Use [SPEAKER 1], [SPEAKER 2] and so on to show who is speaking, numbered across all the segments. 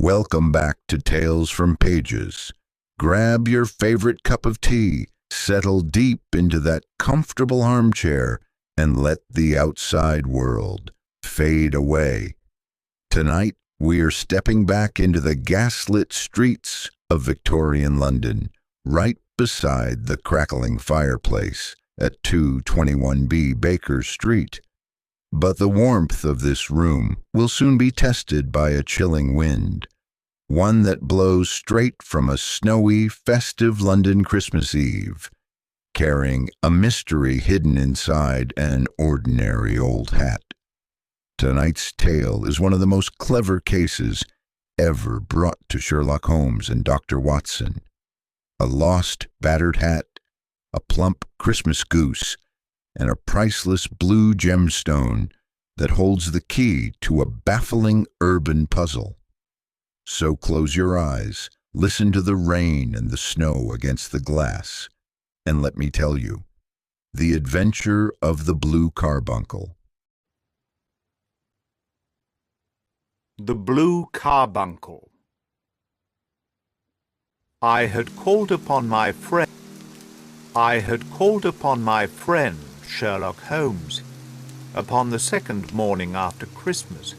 [SPEAKER 1] Welcome back to Tales from Pages. Grab your favorite cup of tea, settle deep into that comfortable armchair, and let the outside world fade away. Tonight, we are stepping back into the gaslit streets of Victorian London, right beside the crackling fireplace at 221B Baker Street. But the warmth of this room will soon be tested by a chilling wind, one that blows straight from a snowy, festive London Christmas Eve, carrying a mystery hidden inside an ordinary old hat. Tonight's tale is one of the most clever cases ever brought to Sherlock Holmes and Dr. Watson. A lost, battered hat, a plump Christmas goose, and a priceless blue gemstone that holds the key to a baffling urban puzzle. So close your eyes, listen to the rain and the snow against the glass, and let me tell you, the adventure of the Blue Carbuncle.
[SPEAKER 2] The Blue Carbuncle. I had called upon my friend Sherlock Holmes upon the second morning after Christmas,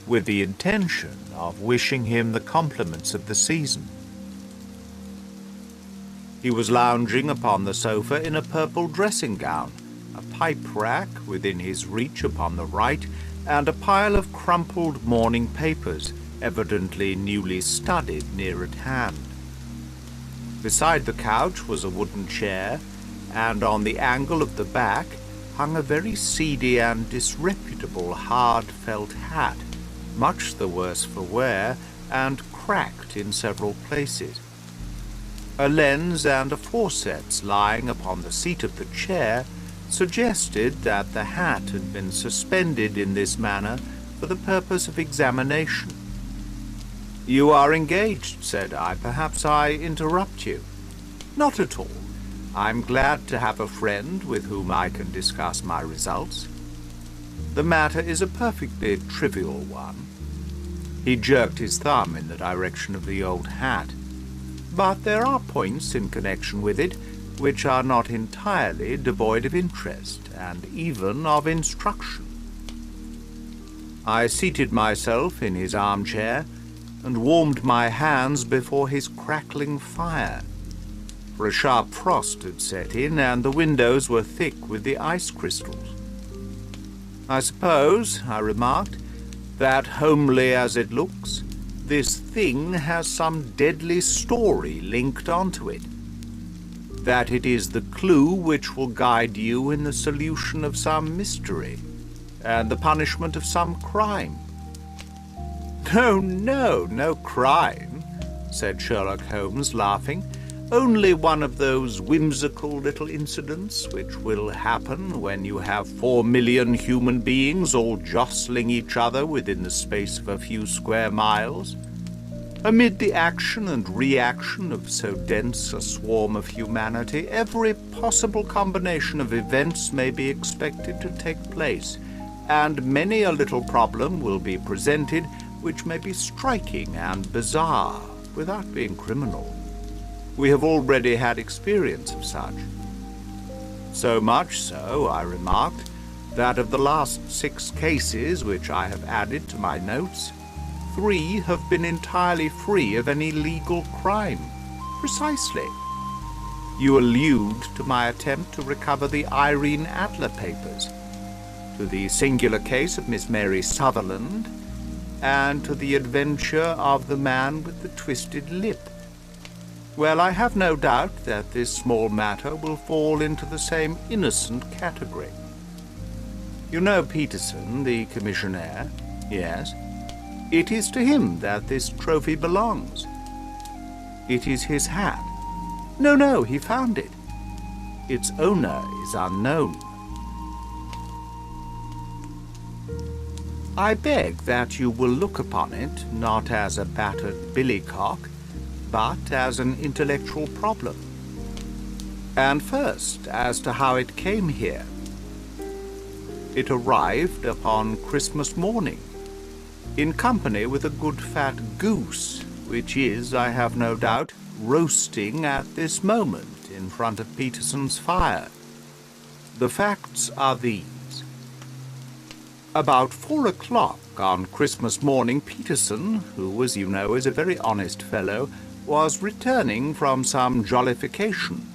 [SPEAKER 2] with the intention of wishing him the compliments of the season. He was lounging upon the sofa in a purple dressing gown, a pipe rack within his reach upon the right, and a pile of crumpled morning papers, evidently newly studied, near at hand. Beside the couch was a wooden chair, and on the angle of the back hung a very seedy and disreputable hard felt hat, much the worse for wear, and cracked in several places. A lens and a forceps lying upon the seat of the chair suggested that the hat had been suspended in this manner for the purpose of examination. "You are engaged," said I. "Perhaps I interrupt you." "Not at all. I'm glad to have a friend with whom I can discuss my results. The matter is a perfectly trivial one." He jerked his thumb in the direction of the old hat. "But there are points in connection with it which are not entirely devoid of interest, and even of instruction." I seated myself in his armchair and warmed my hands before his crackling fire, for a sharp frost had set in, and the windows were thick with the ice crystals. "I suppose," I remarked, "that, homely as it looks, this thing has some deadly story linked onto it, that it is the clue which will guide you in the solution of some mystery, and the punishment of some crime." No crime," said Sherlock Holmes, laughing. "Only one of those whimsical little incidents which will happen when you have 4 million human beings all jostling each other within the space of a few square miles. Amid the action and reaction of so dense a swarm of humanity, every possible combination of events may be expected to take place, and many a little problem will be presented which may be striking and bizarre without being criminal. We have already had experience of such. So much so," I remarked, "that of the last 6 cases which I have added to my notes, 3 have been entirely free of any legal crime." "Precisely. You allude to my attempt to recover the Irene Adler papers, to the singular case of Miss Mary Sutherland, and to the adventure of the man with the twisted lip. Well, I have no doubt that this small matter will fall into the same innocent category. You know Peterson, the commissionaire?" "Yes." "It is to him that this trophy belongs." "It is his hat?" No, he found it. Its owner is unknown." "I beg that you will look upon it not as a battered billycock, but as an intellectual problem. And first, as to how it came here. It arrived upon Christmas morning, in company with a good fat goose, which is, I have no doubt, roasting at this moment in front of Peterson's fire. The facts are these. About 4 o'clock on Christmas morning, Peterson, who, as you know, is a very honest fellow, was returning from some jollification,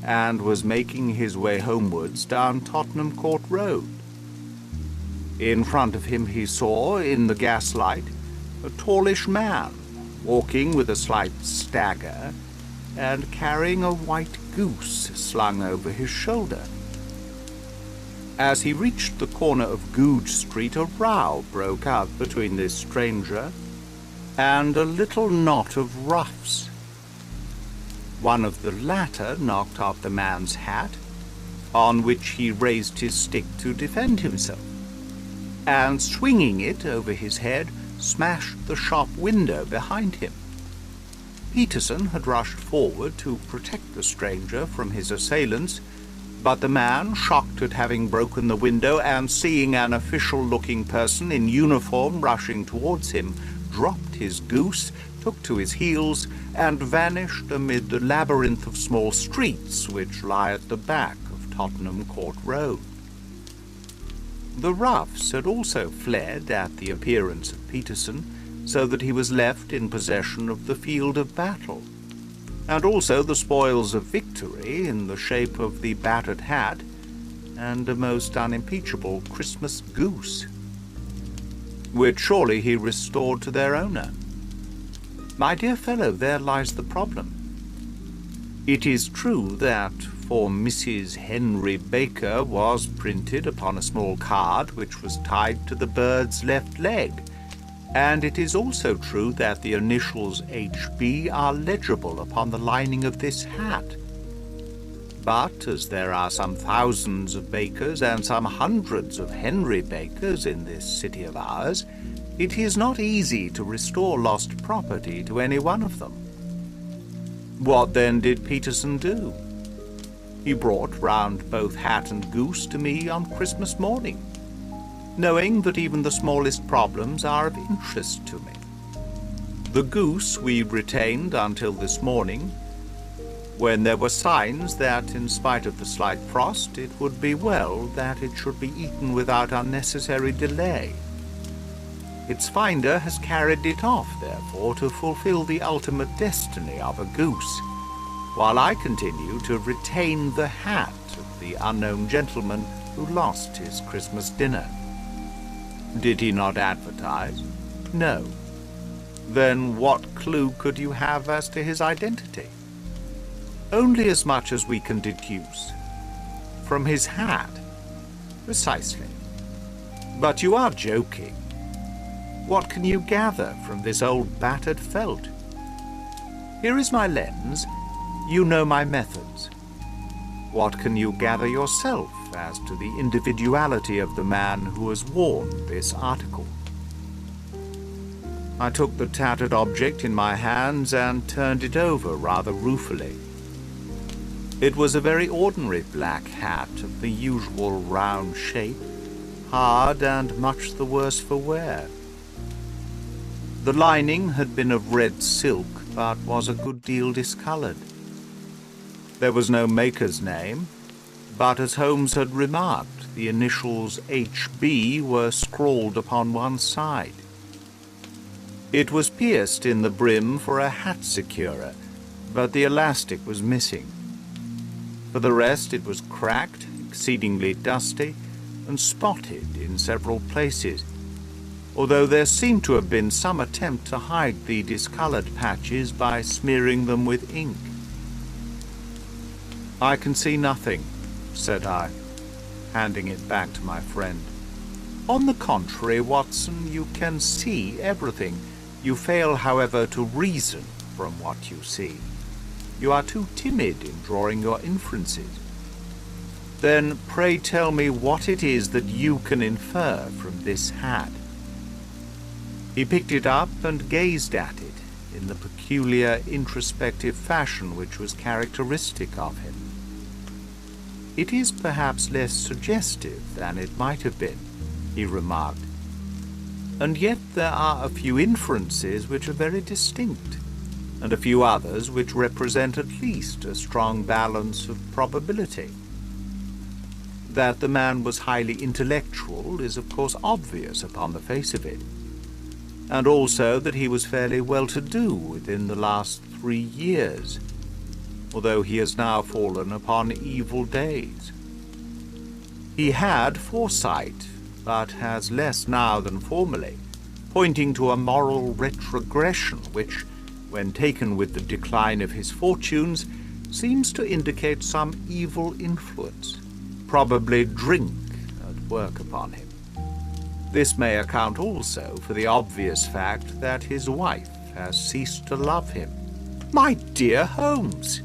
[SPEAKER 2] and was making his way homewards down Tottenham Court Road. In front of him he saw, in the gaslight, a tallish man, walking with a slight stagger, and carrying a white goose slung over his shoulder. As he reached the corner of Goodge Street, a row broke out between this stranger and a little knot of roughs. One of the latter knocked off the man's hat, on which he raised his stick to defend himself, and swinging it over his head, smashed the shop window behind him. Peterson had rushed forward to protect the stranger from his assailants, but the man, shocked at having broken the window and seeing an official-looking person in uniform rushing towards him, dropped his goose, took to his heels, and vanished amid the labyrinth of small streets which lie at the back of Tottenham Court Road. The roughs had also fled at the appearance of Peterson, so that he was left in possession of the field of battle, and also the spoils of victory in the shape of the battered hat and a most unimpeachable Christmas goose, which surely he restored to their owner. My dear fellow, there lies the problem. It is true that for Mrs. Henry Baker was printed upon a small card which was tied to the bird's left leg, and it is also true that the initials H.B. are legible upon the lining of this hat. But as there are some thousands of Bakers and some hundreds of Henry Bakers in this city of ours, it is not easy to restore lost property to any one of them. What then did Peterson do? He brought round both hat and goose to me on Christmas morning, knowing that even the smallest problems are of interest to me. The goose we retained until this morning, when there were signs that, in spite of the slight frost, it would be well that it should be eaten without unnecessary delay. Its finder has carried it off, therefore, to fulfill the ultimate destiny of a goose, while I continue to retain the hat of the unknown gentleman who lost his Christmas dinner. Did he not advertise? No. Then what clue could you have as to his identity? Only as much as we can deduce. From his hat? Precisely. But you are joking. What can you gather from this old battered felt? Here is my lens. You know my methods. What can you gather yourself as to the individuality of the man who has worn this article? I took the tattered object in my hands and turned it over rather ruefully. It was a very ordinary black hat of the usual round shape, hard and much the worse for wear. The lining had been of red silk, but was a good deal discoloured. There was no maker's name, but as Holmes had remarked, the initials H.B. were scrawled upon one side. It was pierced in the brim for a hat securer, but the elastic was missing. For the rest, it was cracked, exceedingly dusty, and spotted in several places, although there seemed to have been some attempt to hide the discoloured patches by smearing them with ink. "I can see nothing," said I, handing it back to my friend. "On the contrary, Watson, you can see everything. You fail, however, to reason from what you see. You are too timid in drawing your inferences. Then pray tell me what it is that you can infer from this hat." He picked it up and gazed at it in the peculiar introspective fashion which was characteristic of him. "It is perhaps less suggestive than it might have been," he remarked. and yet there are a few inferences which are very distinct, and a few others which represent at least a strong balance of probability. That the man was highly intellectual is of course obvious upon the face of it, and also that he was fairly well-to-do within the last 3 years, although he has now fallen upon evil days. He had foresight, but has less now than formerly, pointing to a moral retrogression which, when taken with the decline of his fortunes, seems to indicate some evil influence, probably drink, at work upon him. This may account also for the obvious fact that his wife has ceased to love him. My dear Holmes!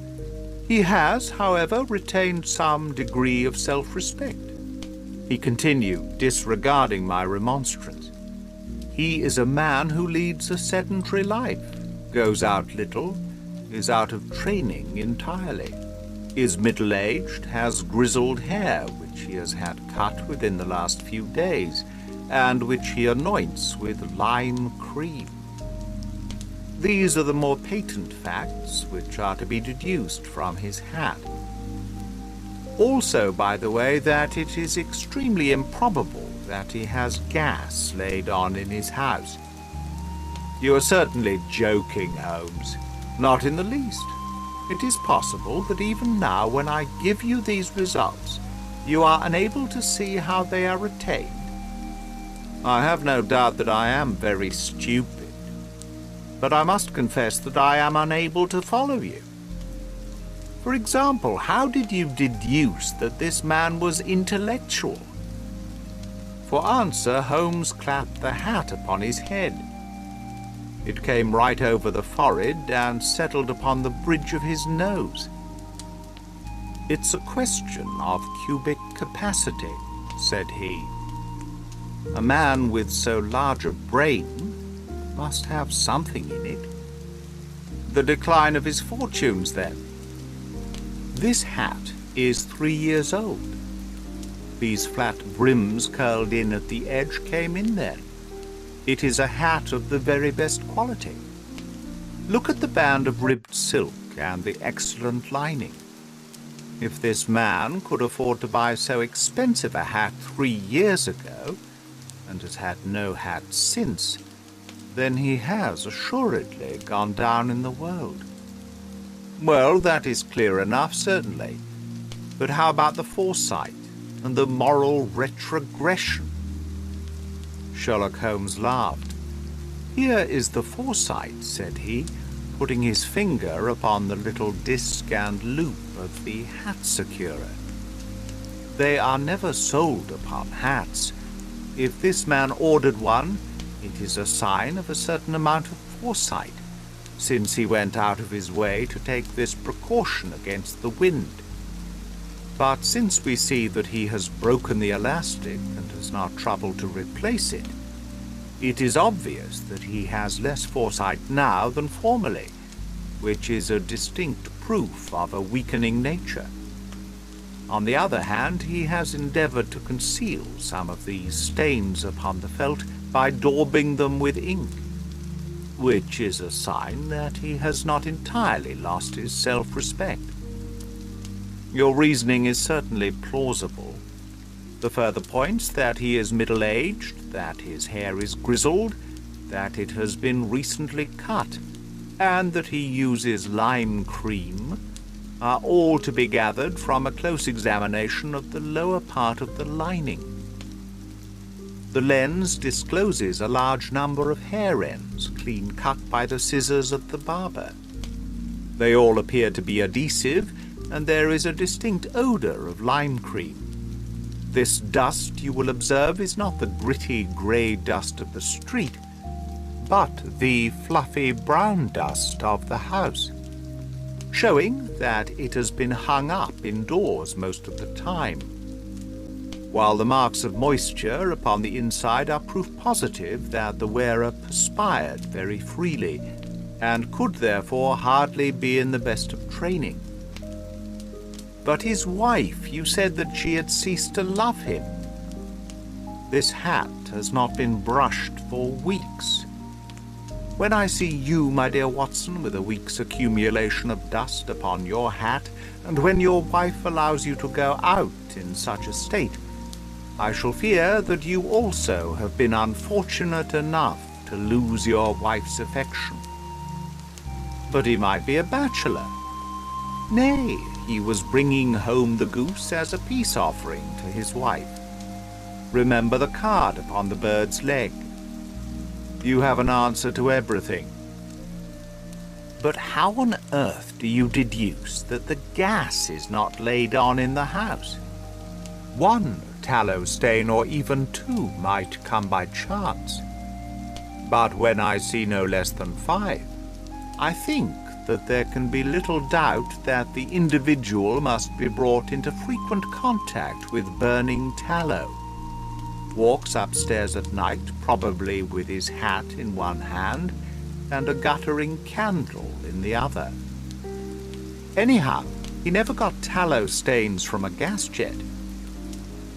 [SPEAKER 2] He has, however, retained some degree of self-respect. He continued, disregarding my remonstrance. He is a man who leads a sedentary life, goes out little, is out of training entirely, is middle-aged, has grizzled hair which he has had cut within the last few days, and which he anoints with lime cream. These are the more patent facts which are to be deduced from his hat. Also, by the way, that it is extremely improbable that he has gas laid on in his house. You are certainly joking, Holmes. Not in the least. It is possible that even now, when I give you these results, you are unable to see how they are attained. I have no doubt that I am very stupid, but I must confess that I am unable to follow you. For example, how did you deduce that this man was intellectual? For answer, Holmes clapped the hat upon his head. It came right over the forehead and settled upon the bridge of his nose. It's a question of cubic capacity, said he. A man with so large a brain must have something in it. The decline of his fortunes, then. This hat is 3 years old. These flat brims curled in at the edge came in then. It is a hat of the very best quality. Look at the band of ribbed silk and the excellent lining. If this man could afford to buy so expensive a hat 3 years ago, and has had no hat since, then he has assuredly gone down in the world. Well, that is clear enough, certainly. But how about the foresight and the moral retrogression? Sherlock Holmes laughed. Here is the foresight, said he, putting his finger upon the little disc and loop of the hat securer. They are never sold upon hats. If this man ordered one, it is a sign of a certain amount of foresight, since he went out of his way to take this precaution against the wind. But since we see that he has broken the elastic and has not troubled to replace it, it is obvious that he has less foresight now than formerly, which is a distinct proof of a weakening nature. On the other hand, he has endeavored to conceal some of these stains upon the felt by daubing them with ink, which is a sign that he has not entirely lost his self-respect. Your reasoning is certainly plausible. The further points that he is middle-aged, that his hair is grizzled, that it has been recently cut, and that he uses lime cream, are all to be gathered from a close examination of the lower part of the lining. The lens discloses a large number of hair ends, clean cut by the scissors of the barber. They all appear to be adhesive, and there is a distinct odor of lime cream. This dust, you will observe, is not the gritty grey dust of the street, but the fluffy brown dust of the house, showing that it has been hung up indoors most of the time, while the marks of moisture upon the inside are proof positive that the wearer perspired very freely, and could therefore hardly be in the best of training. But his wife, you said that she had ceased to love him. This hat has not been brushed for weeks. When I see you, my dear Watson, with a week's accumulation of dust upon your hat, and when your wife allows you to go out in such a state, I shall fear that you also have been unfortunate enough to lose your wife's affection. But he might be a bachelor. Nay, he was bringing home the goose as a peace offering to his wife. Remember the card upon the bird's leg. You have an answer to everything. But how on earth do you deduce that the gas is not laid on in the house? One tallow stain or even two might come by chance. But when I see no less than 5, I think that there can be little doubt that the individual must be brought into frequent contact with burning tallow. Walks upstairs at night, probably with his hat in one hand and a guttering candle in the other. Anyhow, he never got tallow stains from a gas jet.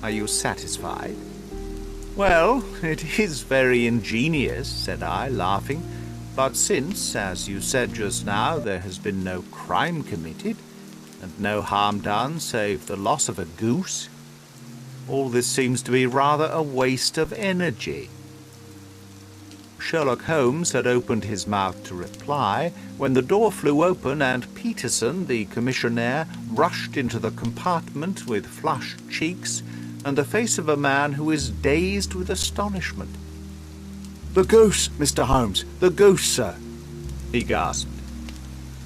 [SPEAKER 2] Are you satisfied? Well, it is very ingenious, said I, laughing, but since, as you said just now, there has been no crime committed, and no harm done save the loss of a goose, all this seems to be rather a waste of energy. Sherlock Holmes had opened his mouth to reply when the door flew open and Peterson, the commissionaire, rushed into the compartment with flushed cheeks and the face of a man who is dazed with astonishment.
[SPEAKER 3] "The goose, Mr. Holmes, the goose, sir,"
[SPEAKER 2] he gasped.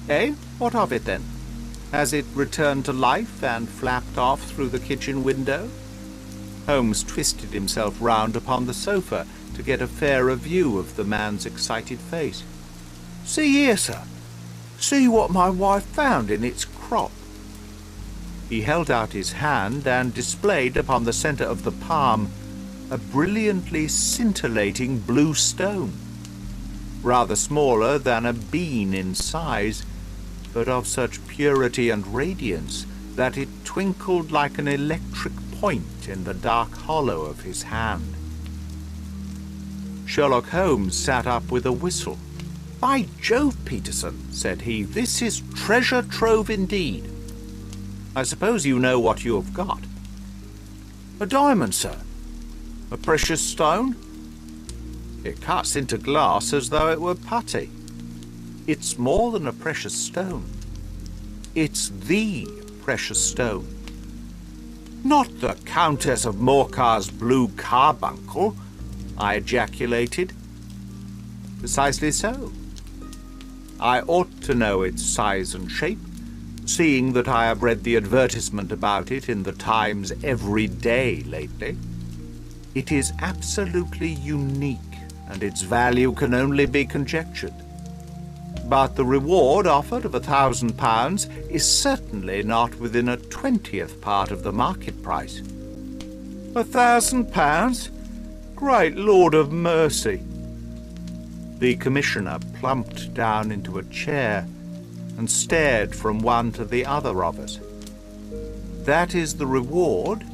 [SPEAKER 2] Eh? What of it, then? Has it returned to life and flapped off through the kitchen window? Holmes twisted himself round upon the sofa to get a fairer view of the man's excited face.
[SPEAKER 3] "See here, sir. See what my wife found in its crop."
[SPEAKER 2] He held out his hand and displayed upon the centre of the palm a brilliantly scintillating blue stone, rather smaller than a bean in size, but of such purity and radiance that it twinkled like an electric point in the dark hollow of his hand. Sherlock Holmes sat up with a whistle. "By Jove, Peterson," said he, "this is treasure trove indeed. I suppose you know what you have got."
[SPEAKER 3] "A diamond, sir." "A precious stone?"
[SPEAKER 2] "It cuts into glass as though it were putty. It's more than a precious stone. It's the precious stone."
[SPEAKER 3] "Not the Countess of Morcar's Blue Carbuncle?"
[SPEAKER 2] I ejaculated. "Precisely so. I ought to know its size and shape, seeing that I have read the advertisement about it in the Times every day lately. It is absolutely unique, and its value can only be conjectured. But the reward offered of £1,000 is certainly not within a 20th part of the market price."
[SPEAKER 3] £1,000? Great Lord of mercy!
[SPEAKER 2] The commissioner plumped down into a chair and stared from one to the other of us. "That is the reward,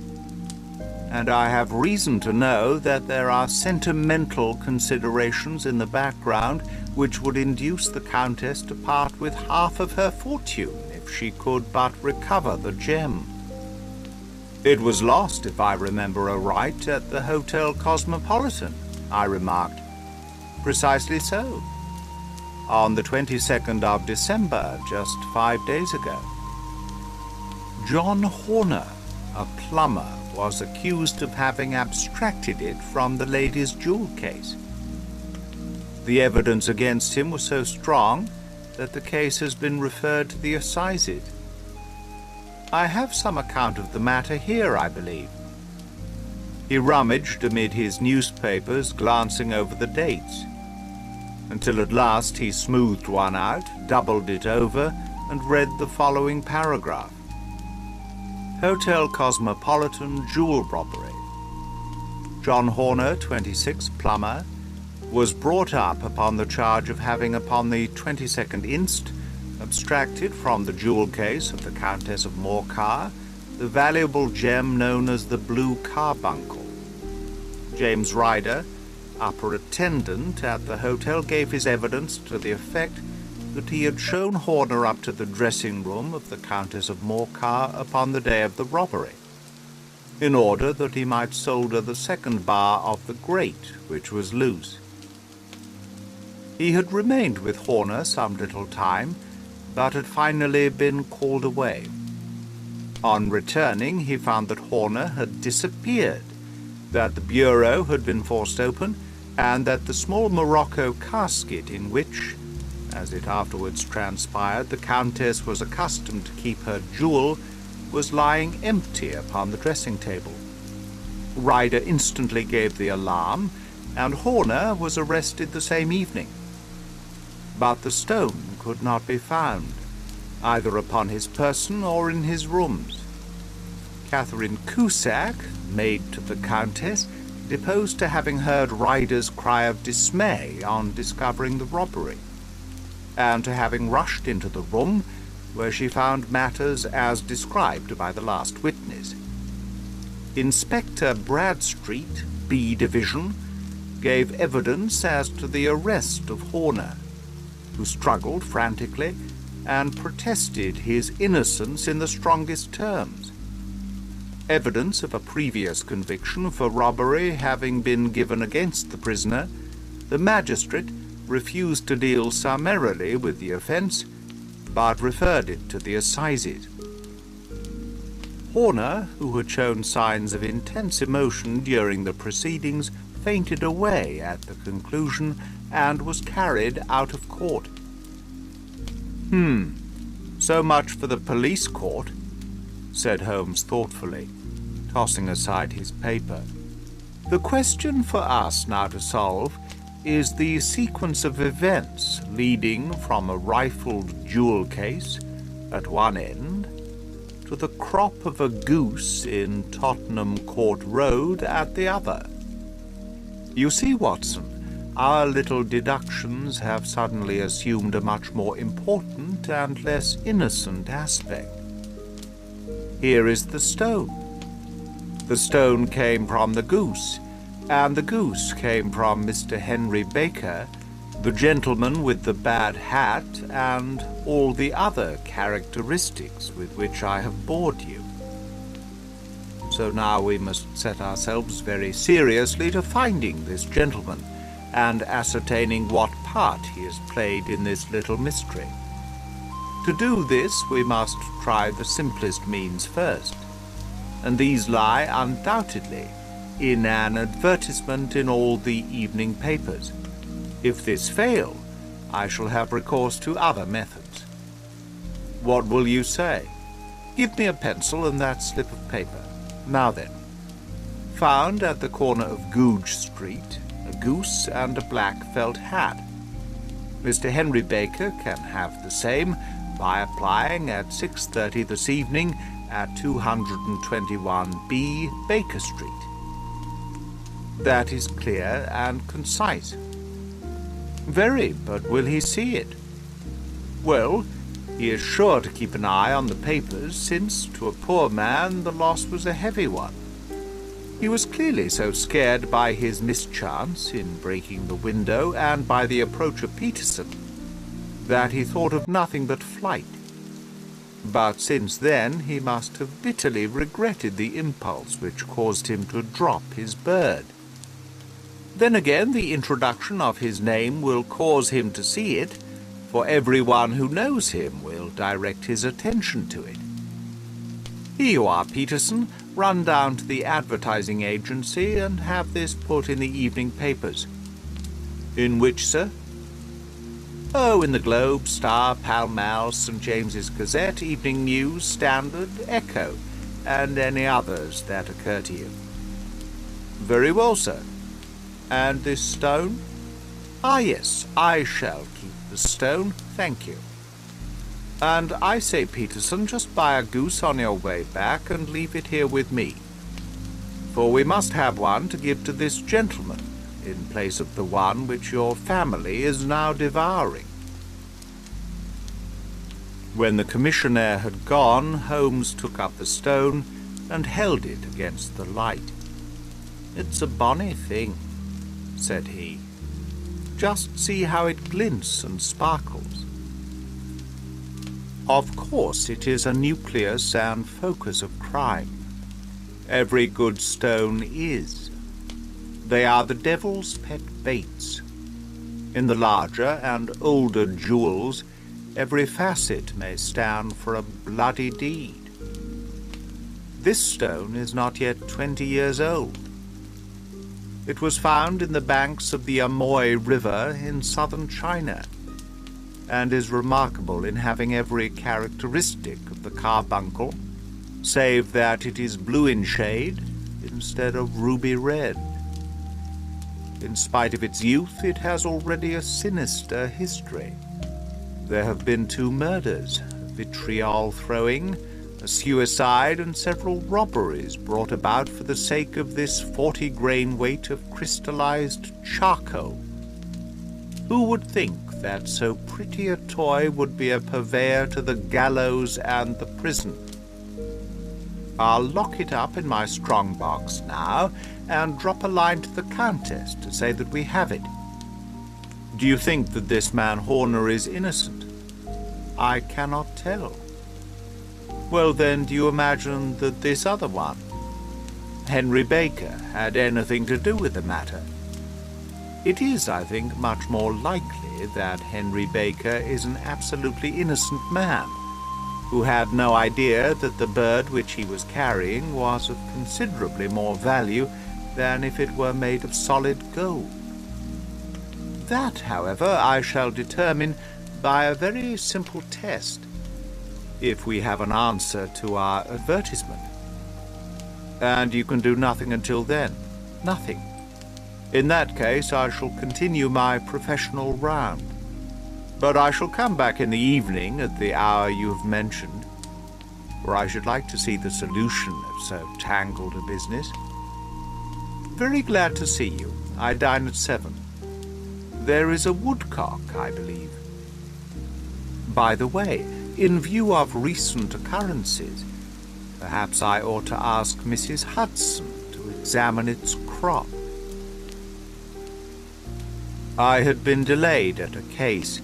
[SPEAKER 2] and I have reason to know that there are sentimental considerations in the background which would induce the Countess to part with half of her fortune if she could but recover the gem. It was lost, if I remember aright, at the Hotel Cosmopolitan," I remarked. "Precisely so. On the 22nd of December, just 5 days ago. John Horner, a plumber, was accused of having abstracted it from the lady's jewel case. The evidence against him was so strong that the case has been referred to the assizes. I have some account of the matter here, I believe." He rummaged amid his newspapers, glancing over the dates, until at last he smoothed one out, doubled it over, and read the following paragraph. "Hotel Cosmopolitan jewel robbery. John Horner, 26, plumber, was brought up upon the charge of having upon the 22nd inst. Abstracted from the jewel case of the Countess of Morcar the valuable gem known as the Blue Carbuncle. James Ryder, upper attendant at the hotel, gave his evidence to the effect that he had shown Horner up to the dressing-room of the Countess of Morcar upon the day of the robbery, in order that he might solder the second bar of the grate, which was loose. He had remained with Horner some little time, but had finally been called away. On returning, he found that Horner had disappeared, that the bureau had been forced open, and that the small morocco casket in which, as it afterwards transpired, the Countess was accustomed to keep her jewel, was lying empty upon the dressing-table. Ryder instantly gave the alarm, and Horner was arrested the same evening. But the stone could not be found, either upon his person or in his rooms. Catherine Cusack, maid to the Countess, deposed to having heard Ryder's cry of dismay on discovering the robbery, and to having rushed into the room, where she found matters as described by the last witness. Inspector Bradstreet, B Division, gave evidence as to the arrest of Horner, who struggled frantically and protested his innocence in the strongest terms. Evidence of a previous conviction for robbery having been given against the prisoner, the magistrate refused to deal summarily with the offence, but referred it to the assizes. Horner, who had shown signs of intense emotion during the proceedings, fainted away at the conclusion and was carried out of court. So much for the police court, said Holmes thoughtfully, tossing aside his paper. The question for us now to solve is the sequence of events leading from a rifled jewel case at one end to the crop of a goose in Tottenham Court Road at the other. You see, Watson, our little deductions have suddenly assumed a much more important and less innocent aspect. Here is the stone. The stone came from the goose, and the goose came from Mr. Henry Baker, the gentleman with the bad hat, and all the other characteristics with which I have bored you. So now we must set ourselves very seriously to finding this gentleman, and ascertaining what part he has played in this little mystery. To do this, we must try the simplest means first, and these lie undoubtedly in an advertisement in all the evening papers. If this fail, I shall have recourse to other methods. What will you say? Give me a pencil and that slip of paper. Now then, found at the corner of Goodge Street, a goose and a black felt hat. Mr. Henry Baker can have the same by applying at 6:30 this evening at 221B Baker Street. That is clear and concise. Very, but will he see it? Well, he is sure to keep an eye on the papers, since, to a poor man, the loss was a heavy one. He was clearly so scared by his mischance in breaking the window and by the approach of Peterson that he thought of nothing but flight. But since then he must have bitterly regretted the impulse which caused him to drop his bird. Then again, the introduction of his name will cause him to see it, for everyone who knows him will direct his attention to it. Here you are, Peterson. Run down to the advertising agency and have this put in the evening papers. In which, sir? Oh, in the Globe, Star, Pall Mall, St. James's Gazette, Evening News, Standard, Echo, and any others that occur to you. Very well, sir. And this stone? Ah, yes, I shall keep the stone, thank you. And I say, Peterson, just buy a goose on your way back and leave it here with me, for we must have one to give to this gentleman, in place of the one which your family is now devouring. When the commissionaire had gone, Holmes took up the stone and held it against the light. "It's a bonny thing," said he. "Just see how it glints and sparkles. Of course it is a nucleus and focus of crime. Every good stone is. They are the devil's pet baits. In the larger and older jewels, every facet may stand for a bloody deed. This stone is not yet 20 years old. It was found in the banks of the Amoy River in southern China, and is remarkable in having every characteristic of the carbuncle, save that it is blue in shade instead of ruby red. In spite of its youth, it has already a sinister history. There have been 2 murders, vitriol throwing, a suicide, and several robberies brought about for the sake of this 40-grain weight of crystallized charcoal. Who would think that so pretty a toy would be a purveyor to the gallows and the prison? I'll lock it up in my strong-box now, and drop a line to the Countess to say that we have it. Do you think that this man Horner is innocent? I cannot tell. Well then, do you imagine that this other one, Henry Baker, had anything to do with the matter? It is, I think, much more likely that Henry Baker is an absolutely innocent man, who had no idea that the bird which he was carrying was of considerably more value than if it were made of solid gold. That, however, I shall determine by a very simple test, if we have an answer to our advertisement. And you can do nothing until then? Nothing. In that case, I shall continue my professional round. But I shall come back in the evening at the hour you have mentioned, for I should like to see the solution of so tangled a business. Very glad to see you. I dine at 7. There is a woodcock, I believe. By the way, in view of recent occurrences, perhaps I ought to ask Mrs. Hudson to examine its crop. I had been delayed at a case,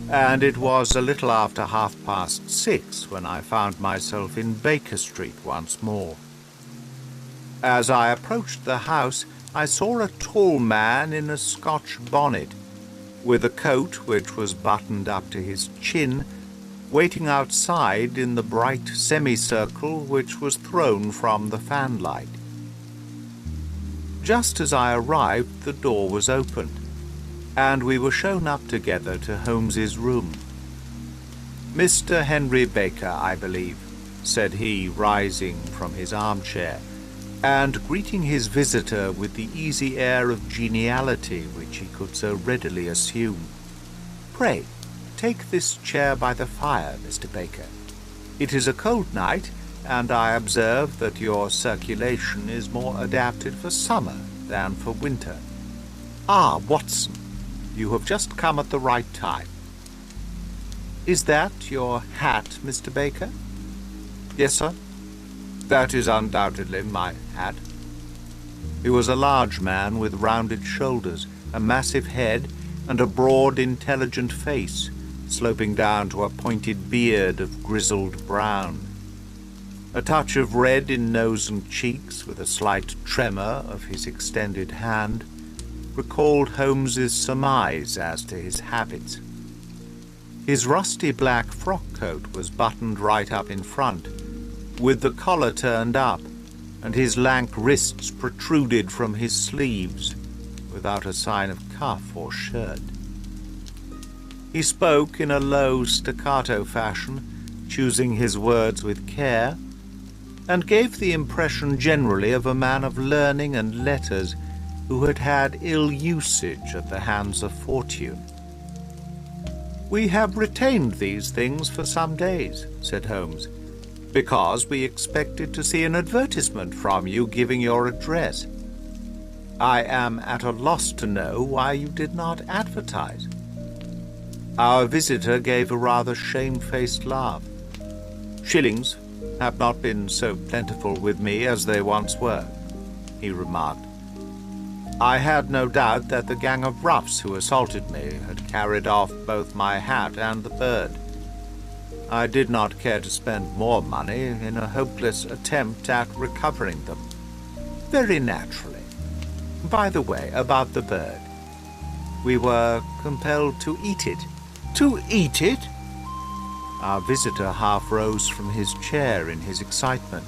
[SPEAKER 2] and it was a little after 6:30 when I found myself in Baker Street once more. As I approached the house, I saw a tall man in a Scotch bonnet, with a coat which was buttoned up to his chin, waiting outside in the bright semicircle which was thrown from the fanlight. Just as I arrived, the door was opened, and we were shown up together to Holmes's room. "Mr. Henry Baker, I believe," said he, rising from his armchair, and greeting his visitor with the easy air of geniality which he could so readily assume. "Pray, take this chair by the fire, Mr. Baker. It is a cold night, and I observe that your circulation is more adapted for summer than for winter. Ah, Watson, you have just come at the right time. Is that your hat, Mr. Baker?" "Yes, sir. That is undoubtedly my hat." He was a large man with rounded shoulders, a massive head, and a broad, intelligent face, sloping down to a pointed beard of grizzled brown. A touch of red in nose and cheeks, with a slight tremor of his extended hand, recalled Holmes's surmise as to his habits. His rusty black frock coat was buttoned right up in front, with the collar turned up, and his lank wrists protruded from his sleeves, without a sign of cuff or shirt. He spoke in a low staccato fashion, choosing his words with care, and gave the impression generally of a man of learning and letters who had had ill usage at the hands of fortune. "We have retained these things for some days," said Holmes, "because we expected to see an advertisement from you giving your address. I am at a loss to know why you did not advertise." Our visitor gave a rather shamefaced laugh. "Shillings have not been so plentiful with me as they once were," he remarked. I had no doubt that the gang of roughs who assaulted me had carried off both my hat and the bird. I did not care to spend more money in a hopeless attempt at recovering them. Very naturally. By the way, about the bird. We were compelled to eat it.
[SPEAKER 3] To eat it?
[SPEAKER 2] Our visitor half rose from his chair in his excitement.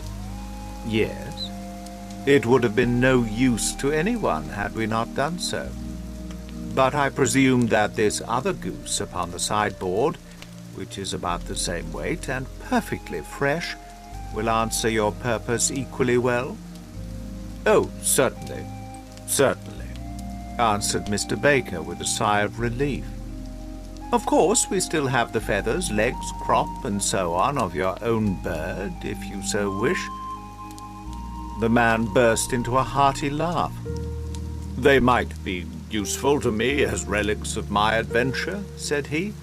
[SPEAKER 2] Yes. It would have been no use to anyone had we not done so. But I presume that this other goose upon the sideboard, which is about the same weight and perfectly fresh, will answer your purpose equally well?
[SPEAKER 3] Oh, certainly, certainly,
[SPEAKER 2] answered Mr. Baker with a sigh of relief. Of course, we still have the feathers, legs, crop, and so on of your own bird, if you so wish. The man burst into a hearty laugh.
[SPEAKER 3] They might be useful to me as relics of my adventure, said he,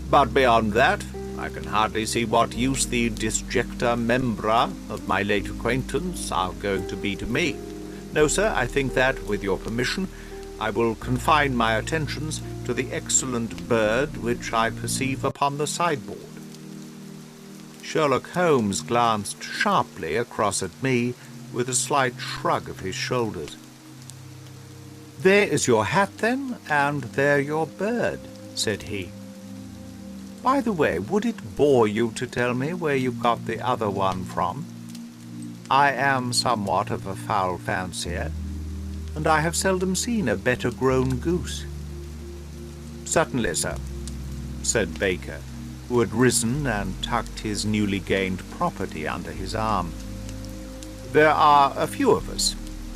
[SPEAKER 3] but beyond that, I can hardly see what use the disjecta membra of my late acquaintance are going to be to me. No, sir, I think that, with your permission, I will confine my attentions to the excellent bird which I perceive upon the sideboard. Sherlock Holmes glanced sharply across at me with a slight shrug of his shoulders. There is your hat, then, and there your bird, said he. By the way, would it bore you to tell me where you got the other one from? I am somewhat of a fowl fancier, and I have seldom seen a better-grown goose. Certainly, sir, said Baker, who had risen and tucked his newly gained property under his arm. There are a few of us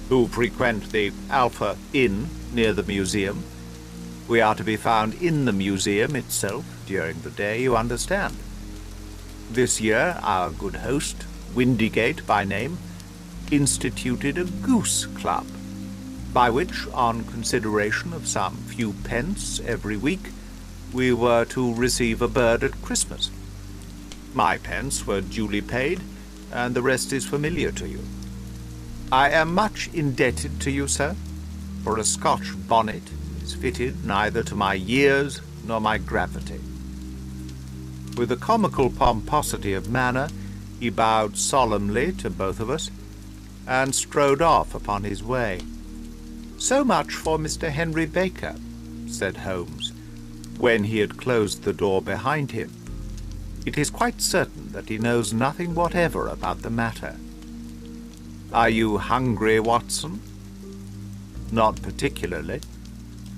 [SPEAKER 3] who frequent the Alpha Inn near the museum. We are to be found in the museum itself during the day, you understand. This year our good host, Windigate by name, instituted a goose club, by which, on consideration of some few pence every week, we were to receive a bird at Christmas. My pence were duly paid, and the rest is familiar to you. I am much indebted to you, sir, for a Scotch bonnet is fitted neither to my years nor my gravity. With a comical pomposity of manner, he bowed solemnly to both of us, and strode off upon his way. So much for Mr. Henry Baker, said Holmes, when he had closed the door behind him. It is quite certain that he knows nothing whatever about the matter. Are you hungry, Watson? Not particularly.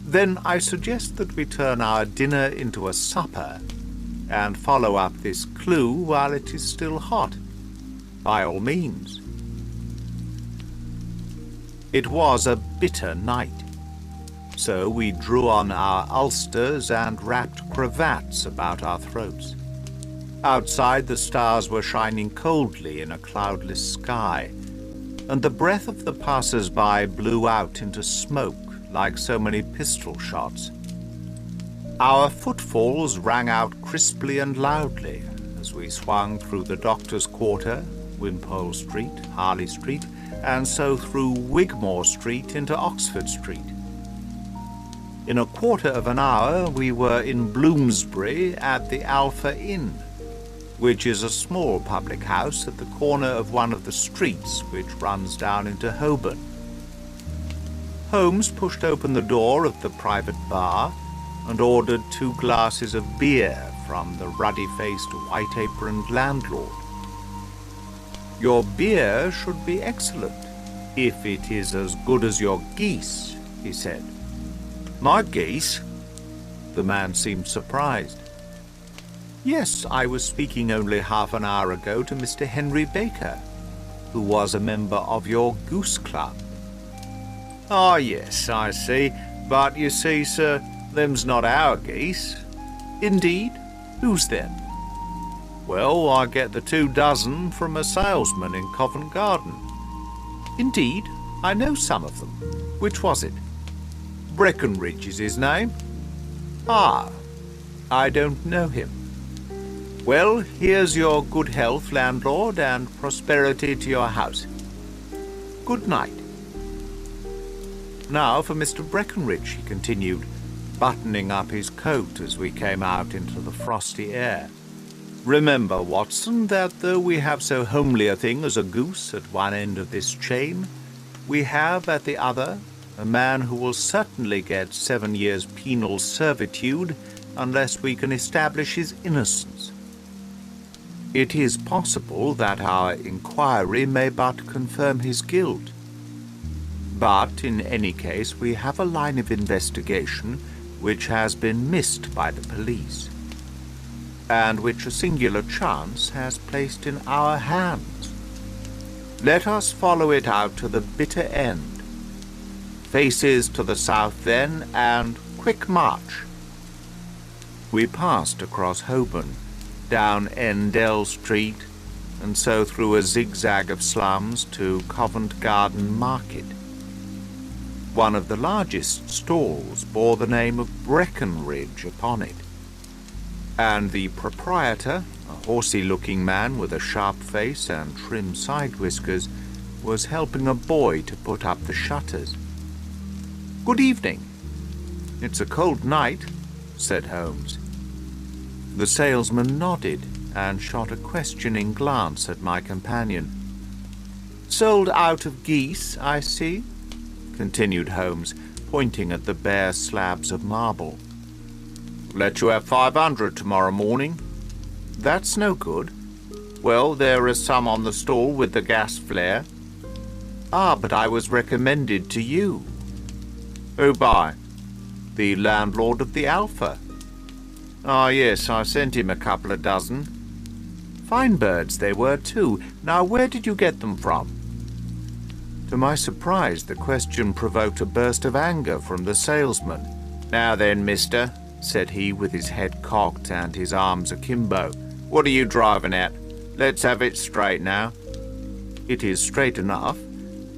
[SPEAKER 3] Then I suggest that we turn our dinner into a supper and follow up this clue while it is still hot. By all means. It was a bitter night, so we drew on our ulsters and wrapped cravats about our throats. Outside, the stars were shining coldly in a cloudless sky, and the breath of the passers-by blew out into smoke like so many pistol shots. Our footfalls rang out crisply and loudly as we swung through the Doctor's Quarter, Wimpole Street, Harley Street, and so through Wigmore Street into Oxford Street. In a quarter of an hour we were in Bloomsbury at the Alpha Inn, which is a small public house at the corner of one of the streets which runs down into Holborn. Holmes pushed open the door of the private bar and ordered 2 glasses of beer from the ruddy-faced, white-aproned landlord. Your beer should be excellent, if it is as good as your geese, he said. My geese?
[SPEAKER 2] The man seemed surprised. Yes, I was speaking only half an hour ago to Mr. Henry Baker, who was a member of your goose club.
[SPEAKER 3] Ah, yes, I see. But you see, sir, them's not our geese.
[SPEAKER 2] Indeed? Whose then?
[SPEAKER 3] Well, I get the 2 dozen from a salesman in Covent Garden.
[SPEAKER 2] Indeed? I know some of them. Which was it?
[SPEAKER 3] Breckenridge is his name.
[SPEAKER 2] Ah, I don't know him. Well, here's your good health, landlord, and prosperity to your house. Good night.
[SPEAKER 3] Now for Mr. Breckenridge, he continued, buttoning up his coat as we came out into the frosty air. Remember, Watson, that though we have so homely a thing as a goose at one end of this chain, we have at the other a man who will certainly get 7 years' penal servitude unless we can establish his innocence. It is possible that our inquiry may but confirm his guilt. But in any case, we have a line of investigation which has been missed by the police, and which a singular chance has placed in our hands. Let us follow it out to the bitter end. Faces to the south then, and quick march. We passed across Holborn, down Endell Street, and so through a zigzag of slums to Covent Garden Market. One of the largest stalls bore the name of Breckenridge upon it, and the proprietor, a horsey-looking man with a sharp face and trim side whiskers, was helping a boy to put up the shutters. "Good evening. It's a cold night," said Holmes. The salesman nodded and shot a questioning glance at my companion. "Sold out of geese, I see," continued Holmes, pointing at the bare slabs of marble. "Let you have 500 tomorrow morning." "That's no good." "Well, there are some on the stall with the gas flare." "Ah, but I was recommended to you." "Who by?" "The landlord of the Alpha." "Ah, yes, I sent him a couple of dozen." "Fine birds they were, too. Now, where did you get them from?" To my surprise, the question provoked a burst of anger from the salesman. "Now then, mister," said he, with his head cocked and his arms akimbo, "what are you driving at? Let's have it straight now." "It is straight enough.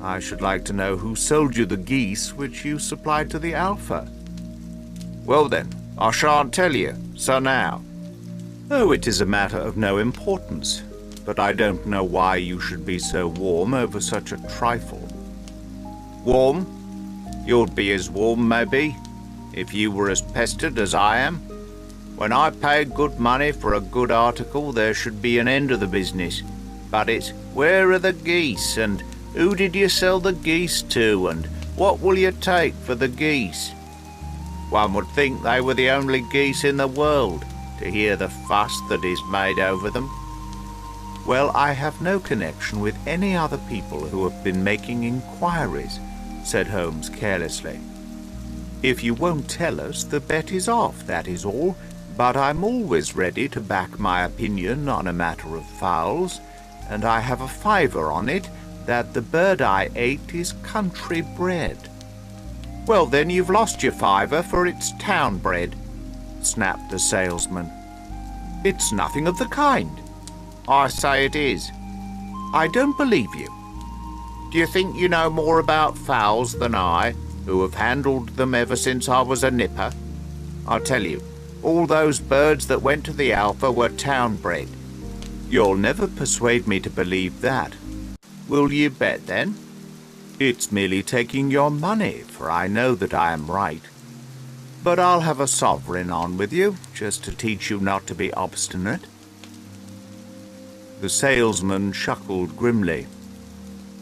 [SPEAKER 3] I should like to know who sold you the geese which you supplied to the Alpha." "Well then, I shan't tell you, so now." "Oh, it is a matter of no importance, but I don't know why you should be so warm over such a trifle." "Warm? You'd be as warm, maybe, if you were as pestered as I am. When I pay good money for a good article, there should be an end of the business. But it's, where are the geese, and who did you sell the geese to, and what will you take for the geese? One would think they were the only geese in the world, to hear the fuss that is made over them." "Well, I have no connection with any other people who have been making inquiries," said Holmes carelessly. "If you won't tell us, the bet is off, that is all, but I'm always ready to back my opinion on a matter of fowls, and I have a fiver on it that the bird I ate is country bred." "Well, then you've lost your fiver, for it's town bred," snapped the salesman. "It's nothing of the kind." "I say it is." "I don't believe you." "Do you think you know more about fowls than I, who have handled them ever since I was a nipper? I tell you, all those birds that went to the Alpha were town bred." "You'll never persuade me to believe that." "Will you bet, then?" "It's merely taking your money, for I know that I am right. But I'll have a sovereign on with you, just to teach you not to be obstinate." The salesman chuckled grimly.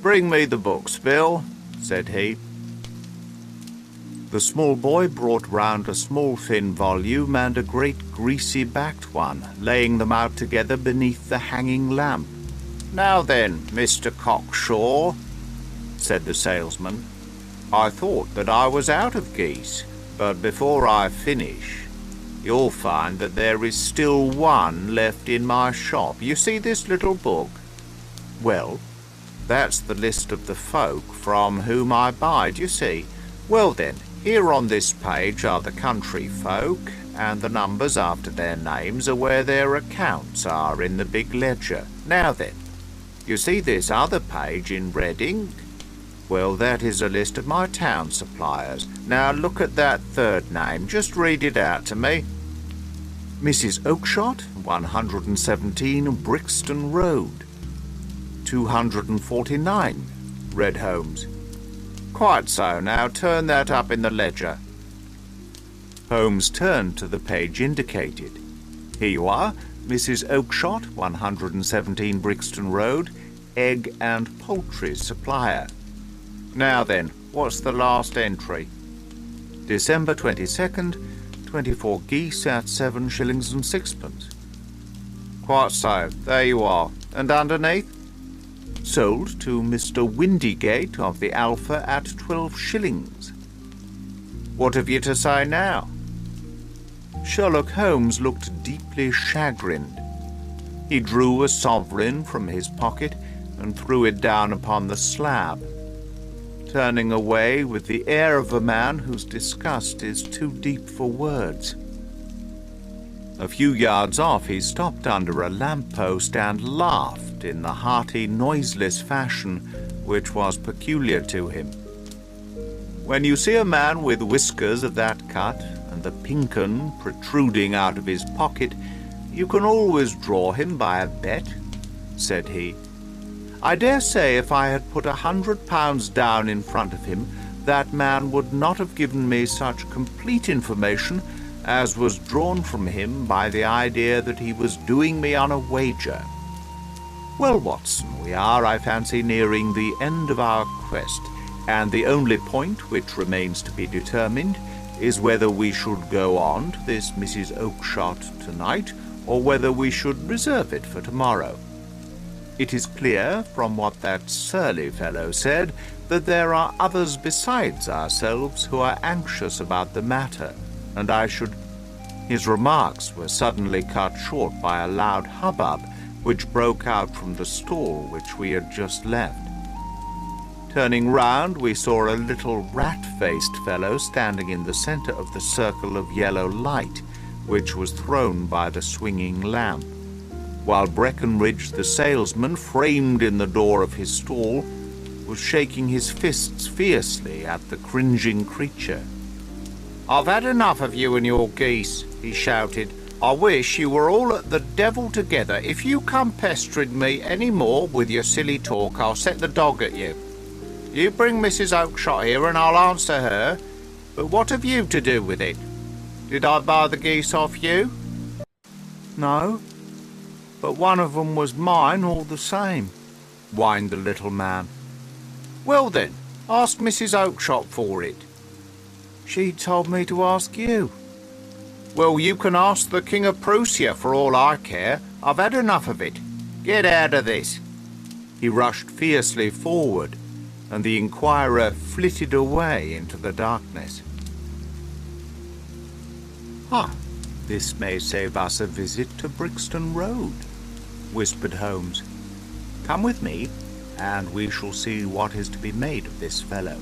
[SPEAKER 3] "Bring me the books, Bill," said he. The small boy brought round a small thin volume and a great greasy-backed one, laying them out together beneath the hanging lamp. "Now then, Mr. Cockshaw," said the salesman, "I thought that I was out of geese, but before I finish, you'll find that there is still one left in my shop. You see this little book? Well, that's the list of the folk from whom I buy, do you see? Well then, here on this page are the country folk, and the numbers after their names are where their accounts are in the big ledger. Now then, you see this other page in red ink? Well, that is a list of my town suppliers. Now look at that third name. Just read it out to me." "Mrs. Oakshott, 117 Brixton Road." 249, read Holmes.
[SPEAKER 2] Quite so. Now turn that up in the ledger. Holmes turned to the page indicated. Here you are, Mrs. Oakshott, 117 Brixton Road, egg and poultry supplier. Now then, what's the last entry? December 22nd, 24 geese at 7 shillings and sixpence. Quite so, there you are. And underneath? Sold to Mr. Windigate of the Alpha at 12 shillings. What have you to say now? Sherlock Holmes looked deeply chagrined. He drew a sovereign from his pocket and threw it down upon the slab, turning away with the air of a man whose disgust is too deep for words. A few yards off he stopped under a lamp-post and laughed in the hearty, noiseless fashion which was peculiar to him. When you see a man with whiskers of that cut and the pink 'un protruding out of his pocket, you can always draw him by a bet, said he. I dare say if I had put £100 down in front of him, that man would not have given me such complete information as was drawn from him by the idea that he was doing me on a wager. Well, Watson, we are, I fancy, nearing the end of our quest, and the only point which remains to be determined is whether we should go on to this Mrs. Oakshott tonight, or whether we should reserve it for tomorrow. It is clear from what that surly fellow said that there are others besides ourselves who are anxious about the matter, and I should—" His remarks were suddenly cut short by a loud hubbub which broke out from the stall which we had just left. Turning round, we saw a little rat-faced fellow standing in the centre of the circle of yellow light which was thrown by the swinging lamp, while Breckenridge the salesman, framed in the door of his stall, was shaking his fists fiercely at the cringing creature. "I've had enough of you and your geese," he shouted. "I wish you were all at the devil together. If you come pestering me any more with your silly talk, I'll set the dog at you. You bring Mrs. Oakshott here and I'll answer her, but what have you to do with it? Did I buy the geese off you?" "No, but one of them was mine all the same," whined the little man. "Well then, ask Mrs. Oakshott for it." "She told me to ask you." "Well, you can ask the King of Prussia for all I care. I've had enough of it. Get out of this." He rushed fiercely forward, and the inquirer flitted away into the darkness. This may save us a visit to Brixton Road," whispered Holmes. "Come with me, and we shall see what is to be made of this fellow."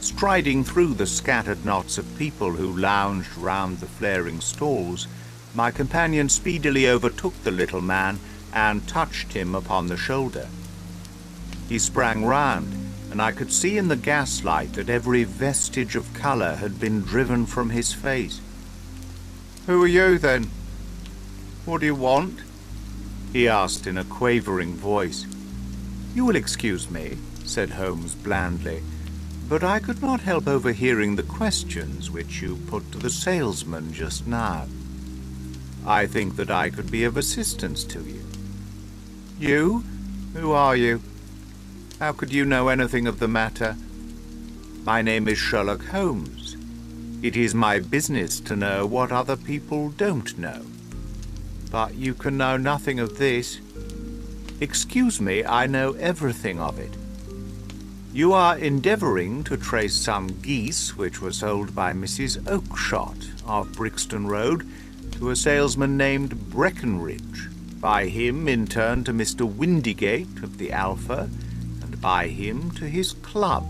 [SPEAKER 2] Striding through the scattered knots of people who lounged round the flaring stalls, my companion speedily overtook the little man and touched him upon the shoulder. He sprang round, and I could see in the gaslight that every vestige of colour had been driven from his face. "Who are you, then? What do you want?" he asked in a quavering voice. "You will excuse me," said Holmes blandly, "but I could not help overhearing the questions which you put to the salesman just now. I think that I could be of assistance to you." "You? Who are you? How could you know anything of the matter?" "My name is Sherlock Holmes. It is my business to know what other people don't know." "But you can know nothing of this." "Excuse me, I know everything of it. You are endeavouring to trace some geese which were sold by Mrs. Oakshott of Brixton Road to a salesman named Breckenridge, by him in turn to Mr. Windigate of the Alpha, and by him to his club,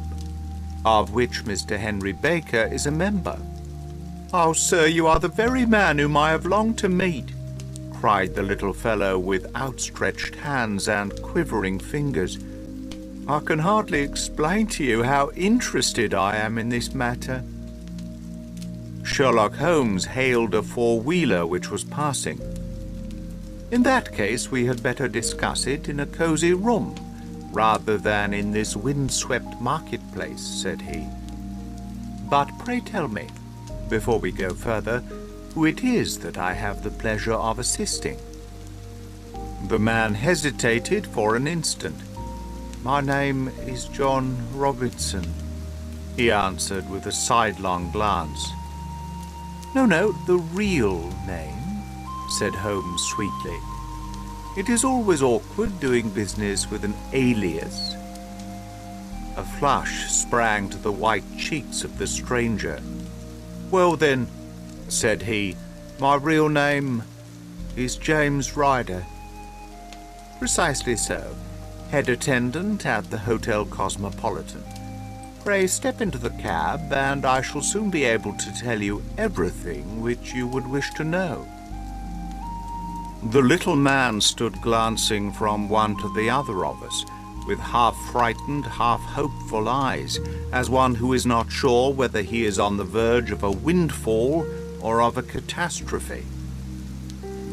[SPEAKER 2] of which Mr. Henry Baker is a member." "Oh, sir, you are the very man whom I have longed to meet," cried the little fellow with outstretched hands and quivering fingers. "I can hardly explain to you how interested I am in this matter." Sherlock Holmes hailed a four-wheeler which was passing. "In that case we had better discuss it in a cosy room," rather than in this wind-swept marketplace," said he. "But pray tell me, before we go further, who it is that I have the pleasure of assisting." The man hesitated for an instant. "My name is John Robertson," he answered with a sidelong glance. No, the real name," said Holmes sweetly. "It is always awkward doing business with an alias." A flush sprang to the white cheeks of the stranger. "Well then," said he, "my real name is James Ryder." "Precisely so. Head attendant at the Hotel Cosmopolitan. Pray step into the cab, and I shall soon be able to tell you everything which you would wish to know." The little man stood glancing from one to the other of us, with half-frightened, half-hopeful eyes, as one who is not sure whether he is on the verge of a windfall or of a catastrophe.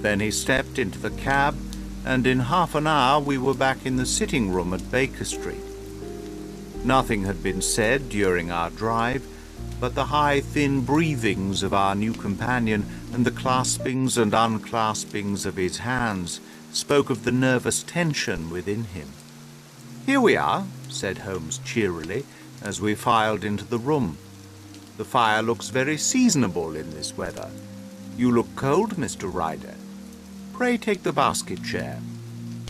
[SPEAKER 2] Then he stepped into the cab, and in half an hour we were back in the sitting-room at Baker Street. Nothing had been said during our drive, but the high, thin breathings of our new companion and the claspings and unclaspings of his hands spoke of the nervous tension within him. "Here we are," said Holmes cheerily, as we filed into the room. "The fire looks very seasonable in this weather. You look cold, Mr. Ryder. Pray take the basket chair.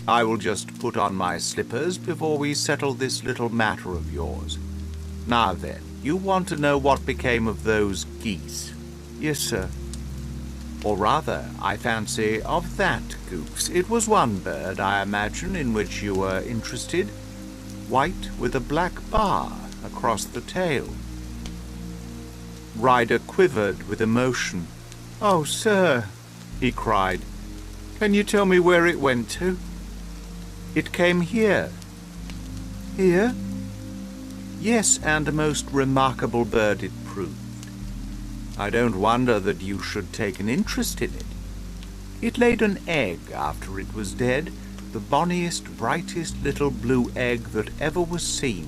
[SPEAKER 2] I will just put on my slippers before we settle this little matter of yours. Now then, you want to know what became of those geese?" "Yes, sir." "Or rather, I fancy, of that goose. It was one bird, I imagine, in which you were interested. White with a black bar across the tail." Ryder quivered with emotion. "Oh, sir," he cried, "can you tell me where it went to?" "It came here." "Here?" "Yes, and a most remarkable bird it proved. I don't wonder that you should take an interest in it. It laid an egg after it was dead, the bonniest, brightest little blue egg that ever was seen.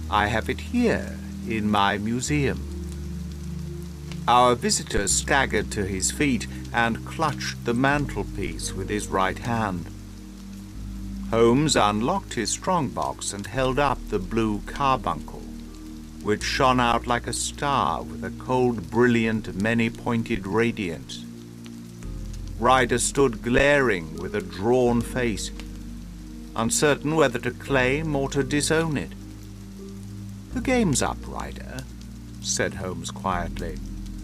[SPEAKER 2] I have it here in my museum." Our visitor staggered to his feet and clutched the mantelpiece with his right hand. Holmes unlocked his strong-box and held up the Blue Carbuncle, which shone out like a star with a cold, brilliant, many-pointed radiance. Ryder stood glaring with a drawn face, uncertain whether to claim or to disown it. "The game's up, Ryder," said Holmes quietly.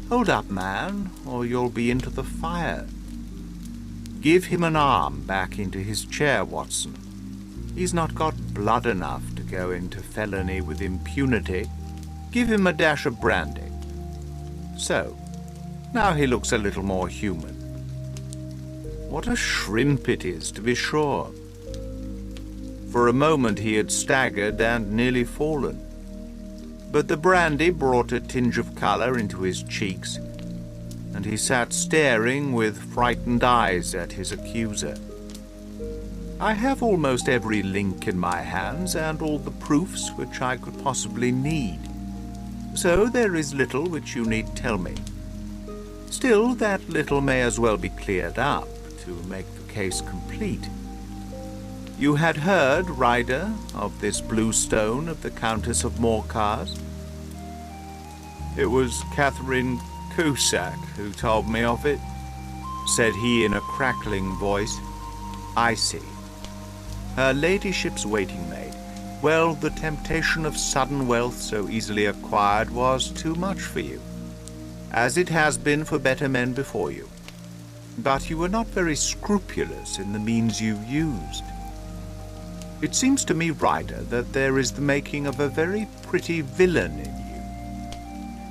[SPEAKER 2] "Hold up, man, or you'll be into the fire. Give him an arm back into his chair, Watson. He's not got blood enough to go into felony with impunity. Give him a dash of brandy. So, now he looks a little more human. What a shrimp it is, to be sure." For a moment he had staggered and nearly fallen, but the brandy brought a tinge of color into his cheeks, and he sat staring with frightened eyes at his accuser. "I have almost every link in my hands and all the proofs which I could possibly need, so there is little which you need tell me. Still, that little may as well be cleared up to make the case complete. You had heard, Ryder, of this blue stone of the Countess of Morcar's?" "It was Catherine Cusack who told me of it," said he in a crackling voice. "I see. Her ladyship's waiting maid. Well, the temptation of sudden wealth so easily acquired was too much for you, as it has been for better men before you. But you were not very scrupulous in the means you used. It seems to me, Ryder, that there is the making of a very pretty villain in you.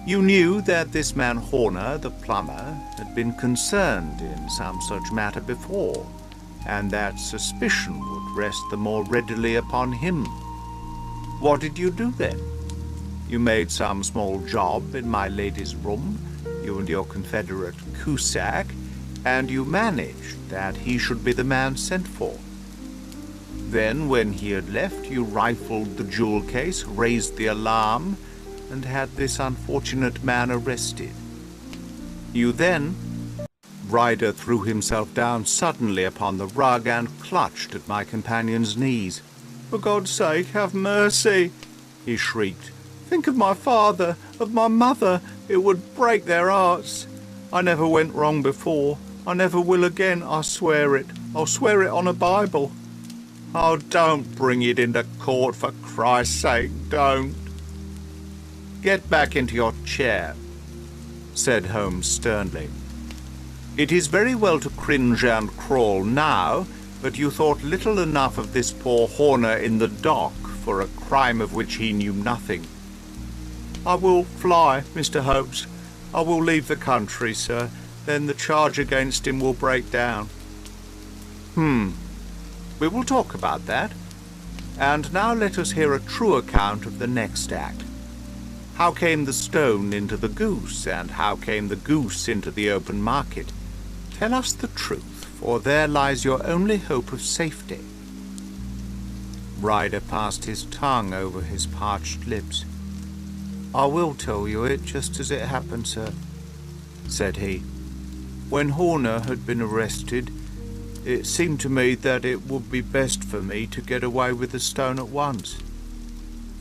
[SPEAKER 2] You knew that this man Horner, the plumber, had been concerned in some such matter before, and that suspicion would rest the more readily upon him. What did you do then? You made some small job in my lady's room, you and your confederate Cusack, and you managed that he should be the man sent for. Then, when he had left, you rifled the jewel case, raised the alarm, and had this unfortunate man arrested. You then... Ryder threw himself down suddenly upon the rug and clutched at my companion's knees. "For God's sake, have mercy!" he shrieked. "Think of my father, of my mother. It would break their hearts. I never went wrong before. I never will again, I swear it. I'll swear it on a Bible. Oh, don't bring it into court, for Christ's sake, don't." "Get back into your chair," said Holmes sternly. "It is very well to cringe and crawl now, but you thought little enough of this poor Horner in the dock for a crime of which he knew nothing." "I will fly, Mr. Holmes. I will leave the country, sir. Then the charge against him will break down." We will talk about that. And now let us hear a true account of the next act. How came the stone into the goose, and how came the goose into the open market? Tell us the truth, for there lies your only hope of safety." Ryder passed his tongue over his parched lips. "I will tell you it just as it happened, sir," said he. "When Horner had been arrested, it seemed to me that it would be best for me to get away with the stone at once,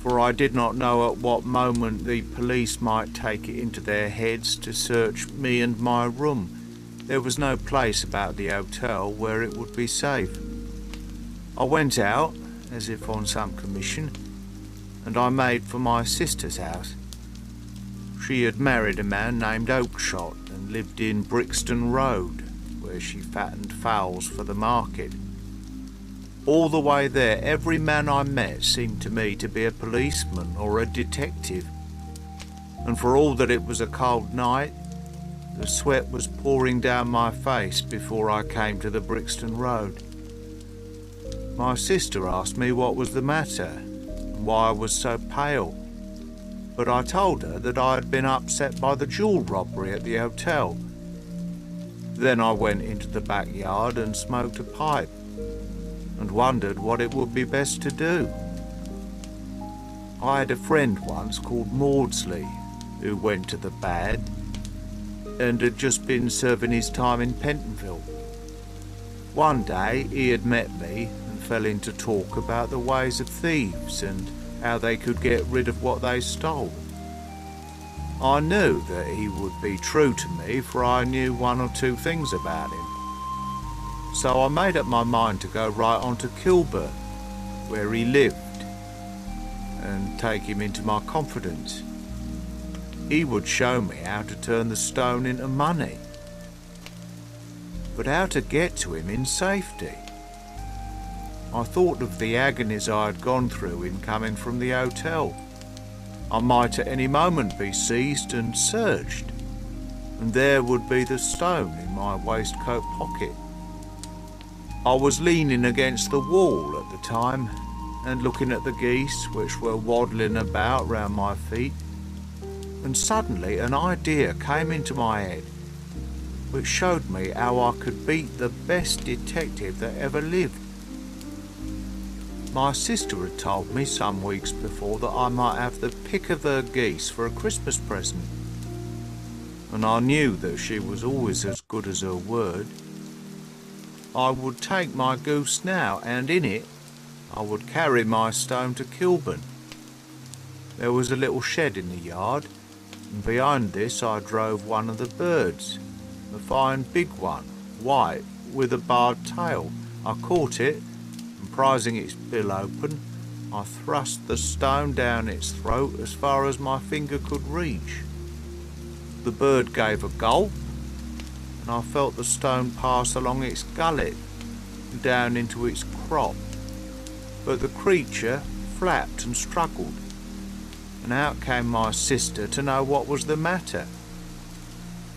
[SPEAKER 2] for I did not know at what moment the police might take it into their heads to search me and my room. There was no place about the hotel where it would be safe. I went out, as if on some commission, and I made for my sister's house. She had married a man named Oakshott and lived in Brixton Road, where she fattened fowls for the market. All the way there, every man I met seemed to me to be a policeman or a detective, and for all that it was a cold night, the sweat was pouring down my face before I came to the Brixton Road. My sister asked me what was the matter, and why I was so pale, but I told her that I had been upset by the jewel robbery at the hotel. Then I went into the backyard and smoked a pipe, and wondered what it would be best to do. I had a friend once called Maudsley, who went to the bad, and had just been serving his time in Pentonville. One day he had met me and fell into talk about the ways of thieves and how they could get rid of what they stole. I knew that he would be true to me, for I knew one or two things about him. So I made up my mind to go right on to Kilburn, where he lived, and take him into my confidence. He would show me how to turn the stone into money, but how to get to him in safety. I thought of the agonies I had gone through in coming from the hotel. I might at any moment be seized and searched, and there would be the stone in my waistcoat pocket. I was leaning against the wall at the time and looking at the geese which were waddling about round my feet, and suddenly an idea came into my head which showed me how I could beat the best detective that ever lived. My sister had told me some weeks before that I might have the pick of her geese for a Christmas present, and I knew that she was always as good as her word. I would take my goose now, and in it I would carry my stone to Kilburn. There was a little shed in the yard, and behind this I drove one of the birds, a fine big one, white, with a barred tail. I caught it, and prizing its bill open, I thrust the stone down its throat as far as my finger could reach. The bird gave a gulp, and I felt the stone pass along its gullet and down into its crop, but the creature flapped and struggled, and out came my sister to know what was the matter.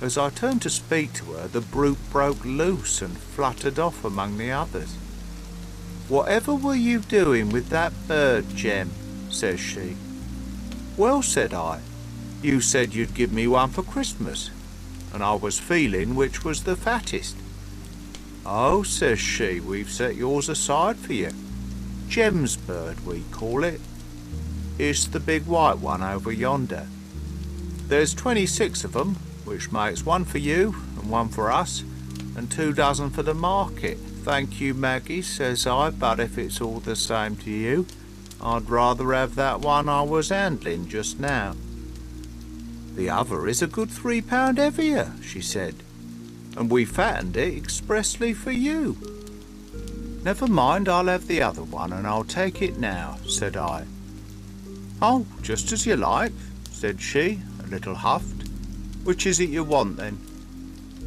[SPEAKER 2] As I turned to speak to her, the brute broke loose and fluttered off among the others. "Whatever were you doing with that bird, Jem?" says she. "Well," said I, "you said you'd give me one for Christmas, and I was feeling which was the fattest." "Oh," says she, "we've set yours aside for you. Jem's bird, we call it. It's the big white one over yonder. There's 26 of 'em, which makes one for you and one for us, and 2 dozen for the market. Thank you, Maggie, says I, but if it's all the same to you, I'd rather have that one I was handling just now. The other is a good £3 heavier, she said, and we fattened it expressly for you. Never mind, I'll have the other one, and I'll take it now, said I. Oh, just as you like, said she, a little huffed. Which is it you want, then?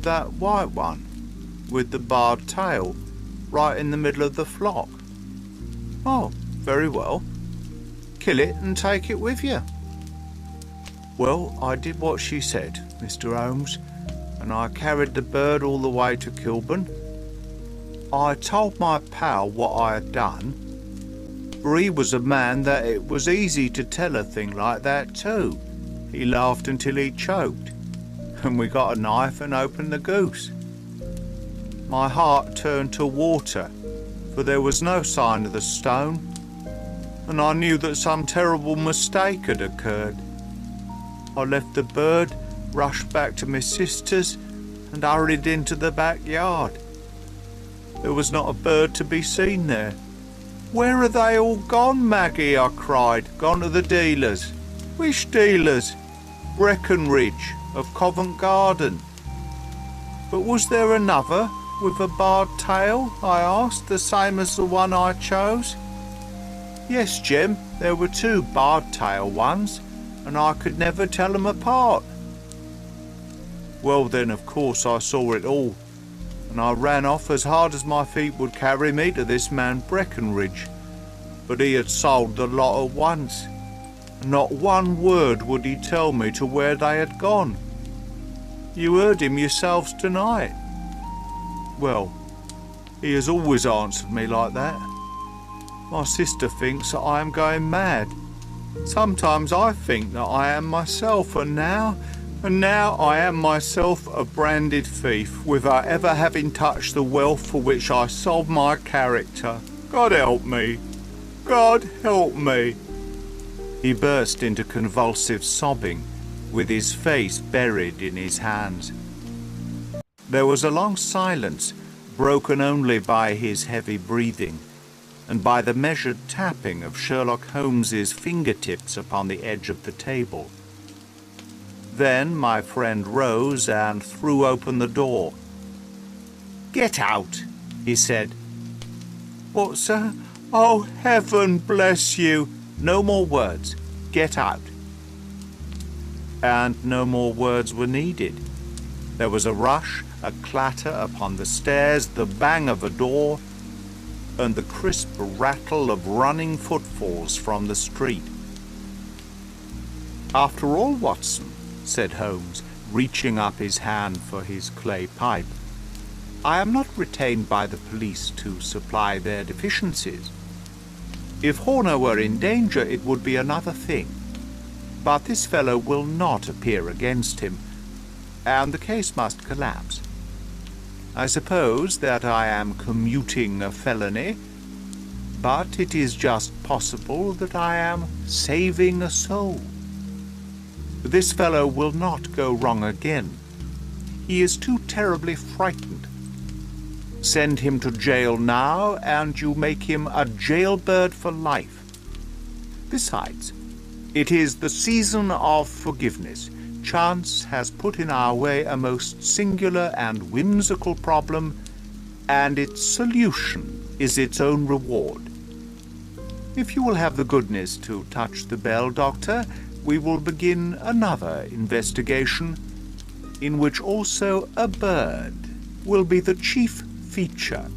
[SPEAKER 2] That white one, with the barred tail, right in the middle of the flock. Oh, very well. Kill it and take it with you. Well, I did what she said, Mr. Holmes, and I carried the bird all the way to Kilburn. I told my pal what I had done, for he was a man that it was easy to tell a thing like that too. He laughed until he choked, and we got a knife and opened the goose. My heart turned to water, for there was no sign of the stone, and I knew that some terrible mistake had occurred. I left the bird, rushed back to my sister's, and hurried into the backyard. There was not a bird to be seen there. Where are they all gone, Maggie? I cried. Gone to the dealers. Which dealers? Breckenridge of Covent Garden. But was there another with a barred tail? I asked, the same as the one I chose. Yes, Jem, there were 2 barred tail ones, and I could never tell them apart. Well then, of course, I saw it all, and I ran off as hard as my feet would carry me to this man Breckenridge. But he had sold the lot at once, and not one word would he tell me to where they had gone. You heard him yourselves tonight. Well, he has always answered me like that. My sister thinks that I am going mad. Sometimes I think that I am myself, and now I am myself a branded thief, without ever having touched the wealth for which I sold my character. God help me! God help me! He burst into convulsive sobbing, with his face buried in his hands. There was a long silence, broken only by his heavy breathing, and by the measured tapping of Sherlock Holmes's fingertips upon the edge of the table. Then my friend rose and threw open the door. "Get out," he said. "What, sir? Oh, heaven bless you!" "No more words. Get out." And no more words were needed. There was a rush, a clatter upon the stairs, the bang of a door, and the crisp rattle of running footfalls from the street. "After all, Watson," said Holmes, reaching up his hand for his clay pipe, "I am not retained by the police to supply their deficiencies. If Horner were in danger, it would be another thing. But this fellow will not appear against him, and the case must collapse. I suppose that I am commuting a felony, but it is just possible that I am saving a soul. This fellow will not go wrong again. He is too terribly frightened. Send him to jail now, and you make him a jailbird for life. Besides, it is the season of forgiveness. Chance has put in our way a most singular and whimsical problem, and its solution is its own reward. If you will have the goodness to touch the bell, Doctor, we will begin another investigation, in which also a bird will be the chief feature."